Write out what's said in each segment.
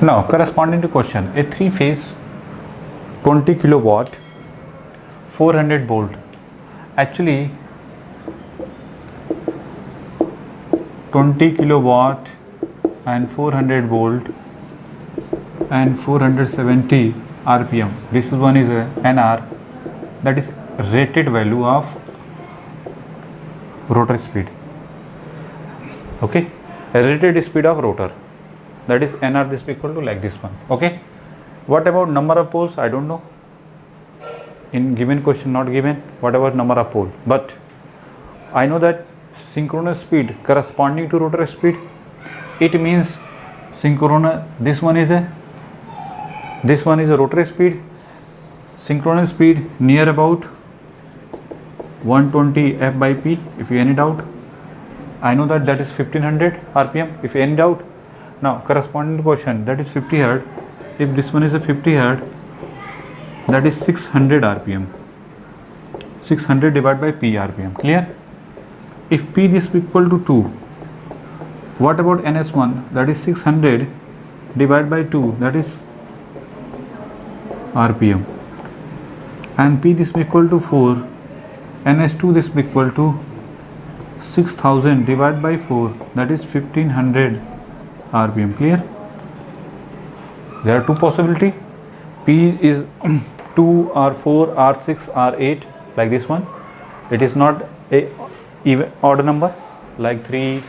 Now corresponding to question, a three phase 20 kilowatt 400 volt, actually 20 kilowatt and 400 volt and 470 rpm. This one is a NR, that is rated value of rotor speed. Okay, a rated speed of rotor, that is NR, this equal to like this one. Okay, what about number of poles? I don't know, in given question not given what about number of pole, but I know that synchronous speed corresponding to rotor speed, it means synchronous, this one is a rotor speed, synchronous speed near about 120 f by p. If you any doubt, I know that is 1500 rpm. If any doubt, now corresponding to question, that is 50 hertz. If this one is a 50 hertz, that is 600 rpm. 600 divided by p rpm. Clear? If p is equal to 2, what about ns1? That is 600 divided by 2, that is rpm. And p is equal to 4, ns2 is equal to 6000 divided by 4, that is 1500 rpm. Clear? There are two possibility. P is 2 or 4 or 6 or 8 like this one. It is not a even odd number like 3,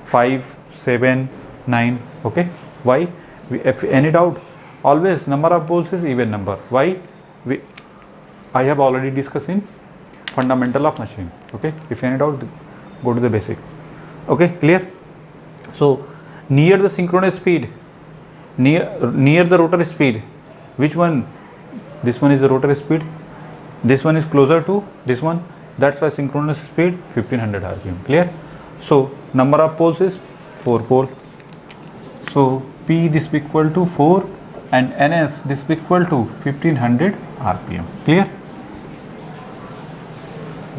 5, 7, 9. Okay, why? If any doubt, always number of poles is even number. Why? I have already discussed in fundamental of machine. Okay, if any doubt, go to the basic. Okay, clear? So near the synchronous speed, near the rotor speed, which one? This one is the rotor speed, this one is closer to this one, that's why synchronous speed 1500 rpm. Clear? So number of poles is 4 pole, so p this equal to 4 and ns this equal to 1500 rpm. Clear?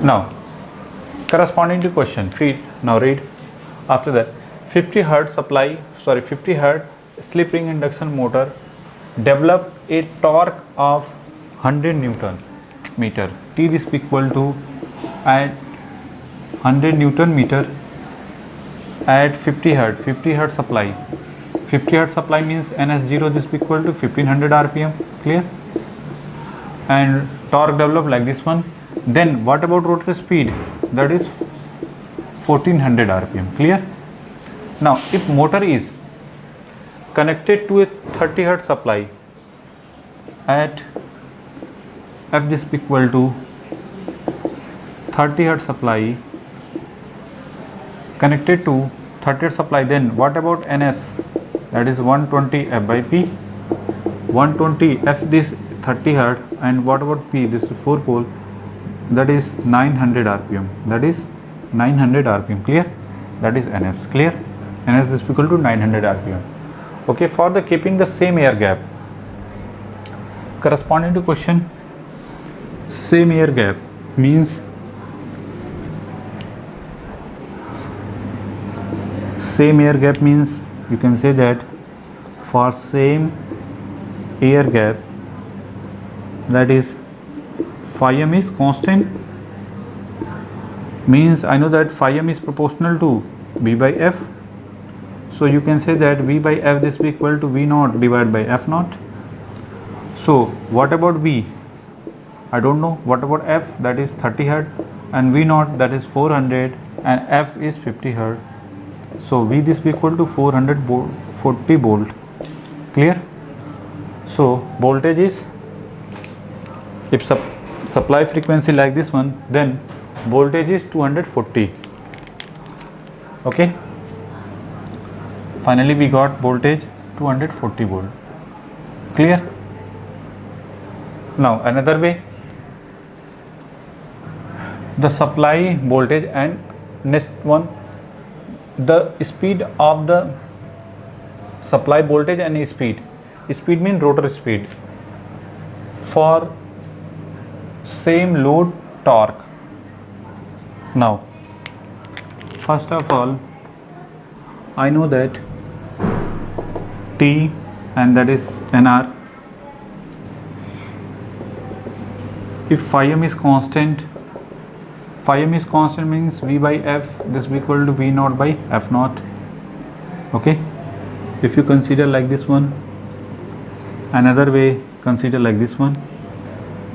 Now corresponding to question, feed. Now read after that. 50 hertz slip ring induction motor developed a torque of 100 Newton meter. T is equal to at 100 Newton meter at 50 hertz supply. 50 hertz supply means ns0 is equal to 1500 rpm. Clear? And torque developed like this one. Then what about rotor speed? That is 1400 rpm. Clear? Now if motor is connected to a 30 hertz supply at f this equal to 30 hertz supply connected to 30 hertz supply, then what about ns? That is 120 f by p. 120 f this 30 hertz, and what about p? This is 4 pole, that is 900 rpm. That is 900 rpm. Clear? That is ns. Clear? ns is equal to 900 rpm. Okay, for the keeping the same air gap, corresponding to question, same air gap means you can say that for same air gap, that is phi m is constant, means I know that phi m is proportional to v by f. So you can say that v by f this will be equal to v naught divided by f naught. So what about v? I don't know. What about f? That is 30 hertz, and v naught, that is 400, and f is 50 hertz. So v this will be equal to 440 volt. Clear? So voltage is, if supply frequency like this one, then voltage is 240. Okay, finally we got voltage 240 volt. Clear? Now another way, the supply voltage, and next one, the speed of the supply voltage and speed means rotor speed for same load torque. Now first of all, I know that T and that is nr. If phi m is constant, phi m is constant means v by f, this will be equal to v naught by f naught. Okay, if you consider like this one, another way consider like this one,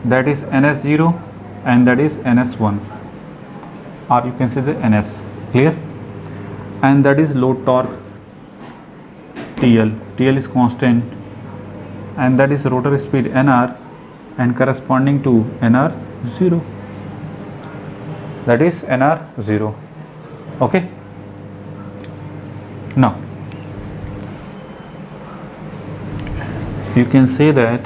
that is ns0 and that is ns1, or you can say the ns, clear, and that is load torque TL. TL is constant, and that is rotor speed nr and corresponding to nr0, that is nr0. Okay, now you can say that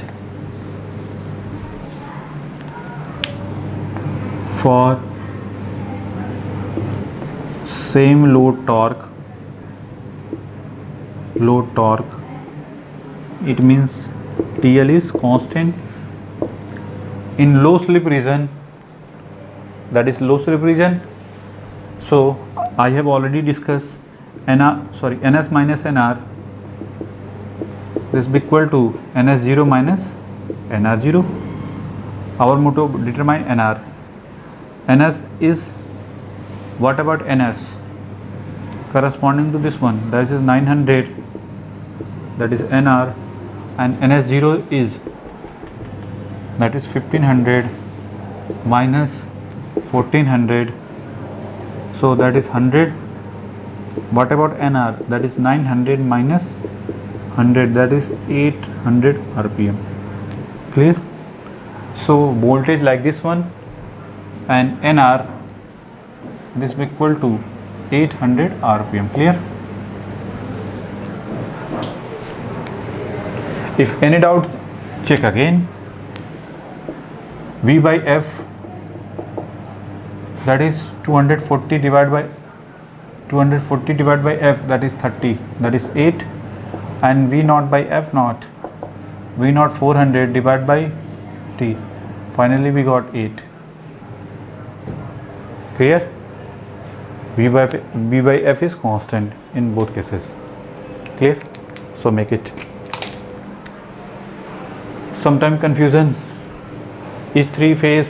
for same load torque, it means TL is constant in low slip region, that is low slip region. So I have already discussed ns minus nr, this is equal to ns0 minus nr0. Our motto determine nr. ns is, what about ns corresponding to this one, that is 900, that is nr, and ns0 is, that is 1500 minus 1400, so that is 100. What about nr, that is 900 minus 100, that is 800 rpm. Clear? So voltage like this one, and nr, this is equal to 800 rpm. Clear? If any doubt, check again. V by f, that is 240 divided by f, that is 30, that is 8, and V naught by f naught, V naught 400 divided by t, finally we got 8. Clear? V by f is constant in both cases. Clear? So make it. Sometime confusion is 3-phase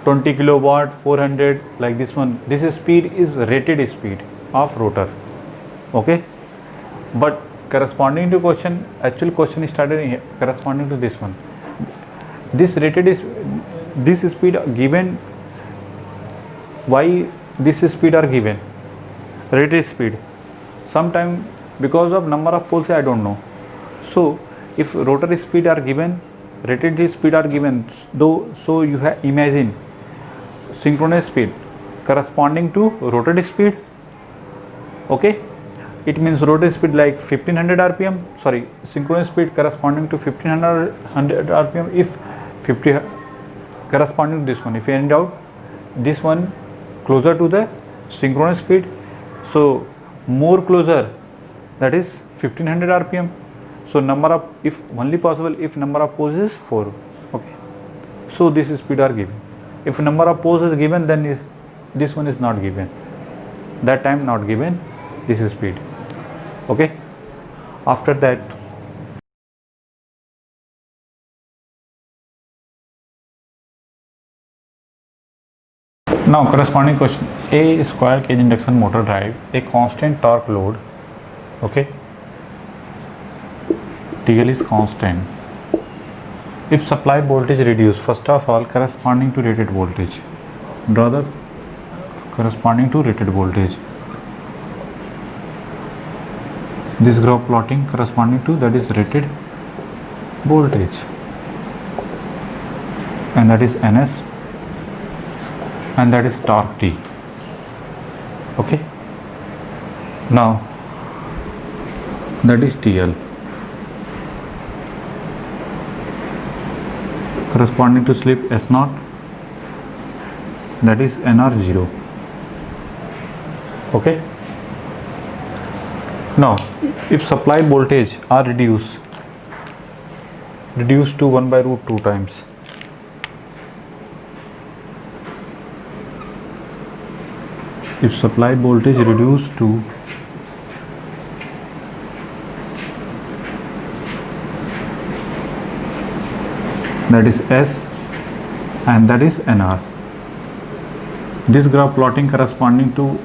20 kilowatt 400 like this one. This speed is rated speed of rotor. Okay, but corresponding to question, actual question started here, corresponding to this one. This rated is, this speed given. Why this speed are given? Rated speed. Sometime because of number of poles, I don't know. So if rotor speed are given, rated speed are given, though, so you have imagine synchronous speed corresponding to rotated speed. Okay, it means rotated speed like 1500 rpm, sorry, synchronous speed corresponding to 1500 rpm. If 50 corresponding to this one, if any doubt, this one closer to the synchronous speed, so more closer, that is 1500 rpm. So number of, if only possible if number of poles is 4. Okay, so this speed are given. If number of poles is given, then this one is not given, that time not given this is speed. Okay, after that now corresponding question. A square cage induction motor drive a constant torque load. Okay, TL is constant. If supply voltage reduced, first of all corresponding to rated voltage, draw the corresponding to rated voltage. This graph plotting corresponding to, that is rated voltage, and that is ns, and that is torque T. Okay, now that is TL corresponding to slip S0, that is NR0. Okay, now if supply voltage are reduced to 1 by root 2 times, if supply voltage reduced to that is S, and that is NR. This graph plotting corresponding to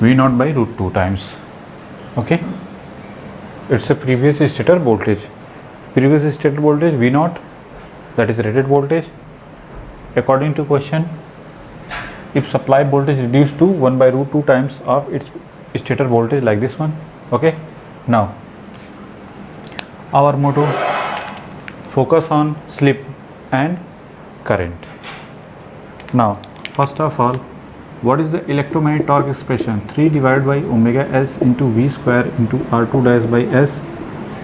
V naught by root 2 times. Okay, it's a previous stator voltage. Previous stator voltage V naught, that is rated voltage. According to question, if supply voltage reduced to 1 by root 2 times of its stator voltage, like this one. Okay, now our motto: focus on slip and current. Now first of all, what is the electromagnetic torque expression? 3 divided by omega s into v square into r2 dash by s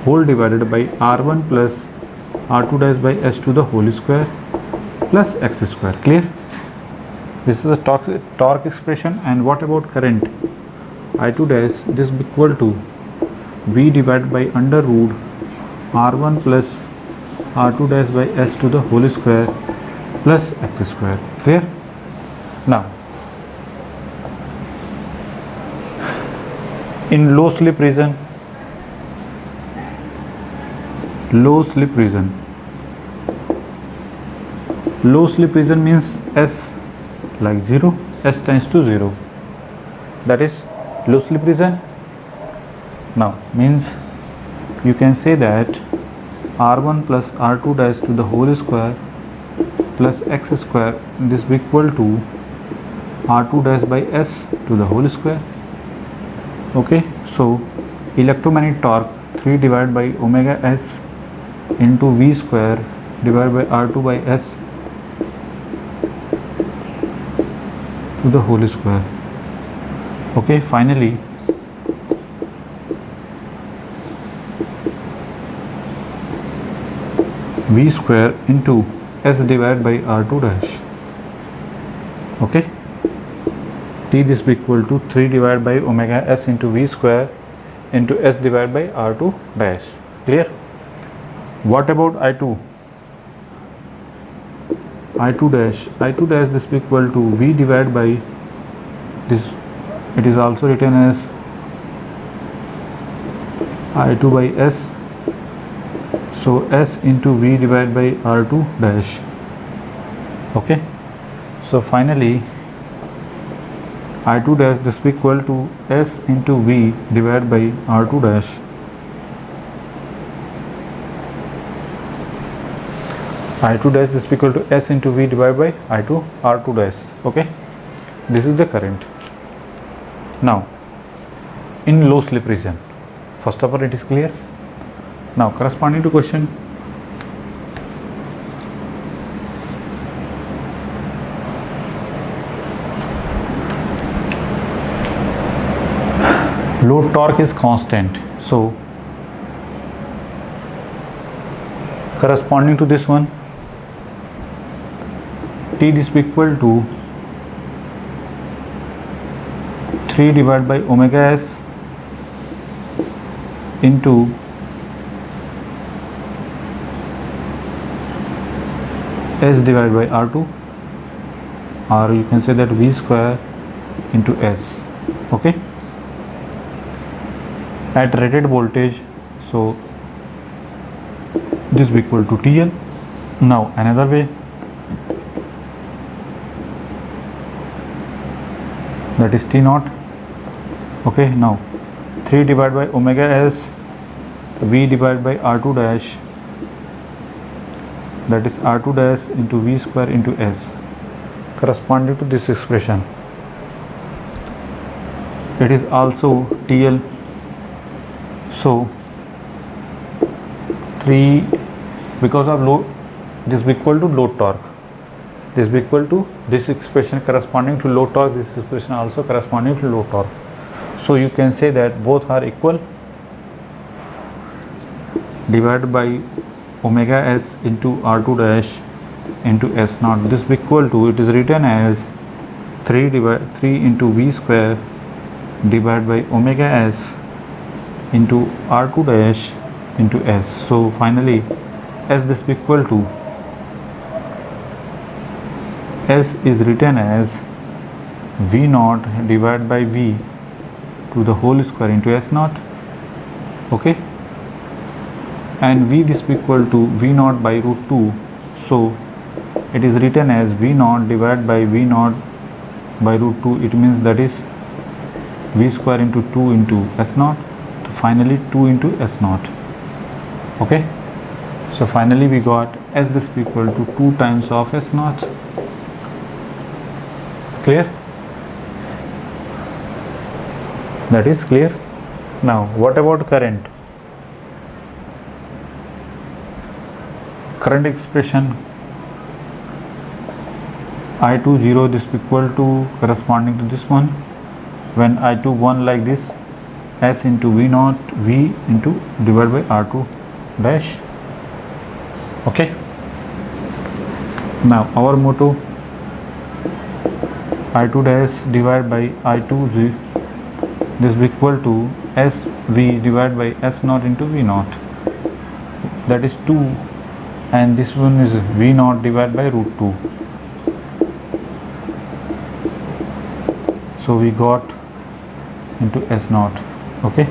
whole divided by r1 plus r2 dash by s to the whole square plus x square. Clear? This is the torque expression. And what about current? I2 dash, this is equal to v divided by under root r1 plus r2 dash by s to the whole square plus x square. Clear? Now in low slip region means S like 0, S tends to 0, that is low slip region. Now means you can say that r1 plus r2 dash to the whole square plus x square, this is equal to r2 dash by s to the whole square. Okay, so electromagnetic torque 3 divided by omega s into v square divided by r2 by s to the whole square. Okay, finally v square into s divided by r2 dash. Okay, T this is equal to 3 divided by omega s into v square into s divided by r2 dash. Clear? What about I2? I2 dash this is equal to v divided by this, it is also written as I2 by s, so s into v divided by r2 dash. Okay, so finally I2 dash this is equal to s into v divided by r2 dash. I2 dash this is equal to s into v divided by I2 r2 dash. Okay, this is the current. Now in low slip region, first of all it is clear. Now corresponding to question, load torque is constant, so corresponding to this one, T this is equal to 3 divided by omega s into s divided by r2, or you can say that v square into s. Okay, at rated voltage, so this is equal to TL. Now another way, that is T naught. Okay, now 3 divided by omega s v divided by r2 dash, that is r2 dash into v square into s, corresponding to this expression. It is also TL. So 3, because of load, this is equal to load torque, this is equal to this expression corresponding to load torque, this expression also corresponding to load torque. So you can say that both are equal, divided by omega s into r2 dash into s naught. This is equal to, it is written as 3 into v square divided by omega s into r2 dash into s. So finally s this is equal to, s is written as v naught divided by v to the whole square into s naught. Okay, and V this equal to V naught by root 2. So it is written as V naught divided by V naught by root 2. It means that is V square into 2 into S naught. So finally 2 into S naught. Okay. So finally we got S this equal to 2 times of S naught. Clear? That is clear. Now what about current? Current expression I2 0 this equal to corresponding to this one. When I2 1 like this, S into V naught V into divided by R2 dash. Okay. Now our motto I2 dash divided by I2 Z, this is equal to S V divided by S naught into V naught, that is 2, and this one is V naught divided by root 2. So we got into S naught. Okay,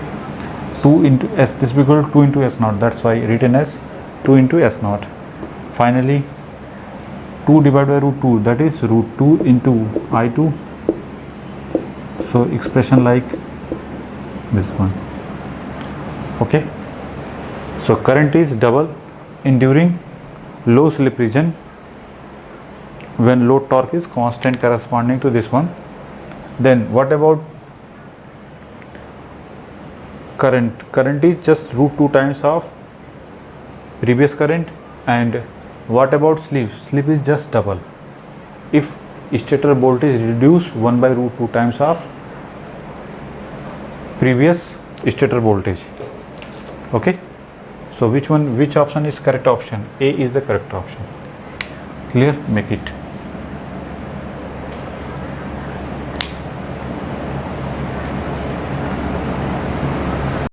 2 into S, this is equal to 2 into S naught, that's why written as 2 into S naught. Finally 2 divided by root 2, that is root 2 into I2. So expression like this one. Okay, so current is double in during low slip region when load torque is constant corresponding to this one. Then what about current? Current is just root 2 times of previous current. And what about slip? Slip is just double. If stator voltage reduce 1 by root 2 times of previous stator voltage. Okay, so which option is correct option? A is the correct option. Clear? Make it.